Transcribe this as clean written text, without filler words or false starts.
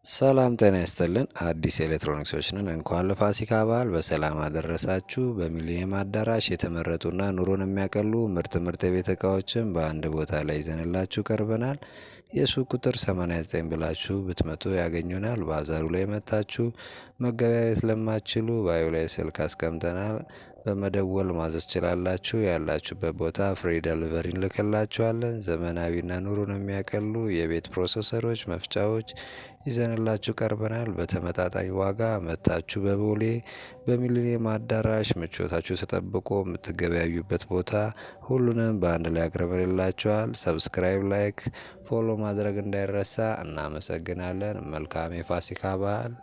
ሰላም ጤና ይስጥልን አዲስ ኤሌክትሮኒክሶች ነን እንኳን ለፋሲካ በዓል በሰላም አደረሳችሁ። በሚሊኒየም አዳራሽ የተመረጡና ኑሮን የሚያቀሉ ምርጥ የቤት እቃዎችን በአንድ ቦታ ላይ ይዘንላችሁ ቀርበናል። የሱቅ ቁጥር 89 ብላችሁ ብትመጡ ያገኙናል። ባዛሩ ላይ መታችሁ መገበያየት ለማትችሉ ባዮ ላይ ስልክ አስቀምጠናል። በመደወል ማዘዝ ትችላላችሁ። ያላችሁበት ቦታ ፍሪ ዴሊቨሪ እንልክላችኋለን። ዘመናዊና ኑሮን የሚያቀሉ የቤት ፕሮሰሰሮች፣ መፍቻዎች ይዘንላችሁ ቀርበናል። በተመጣጣኝ ዋጋ መታችሁ በቦሌ በሚሊኒየም አዳራሽ ምቾታችሁ ተጠብቆ የምትገበያዩበት ቦታ ሁሉንም በአንድ ላይ አቅርበንላችኋል። ሰብስክራይብ፣ ላይክ፣ ፎሎ ማድረግ እንዳይረሳ። እናመሰግናለን። መልካም የፋሲካ በዓል።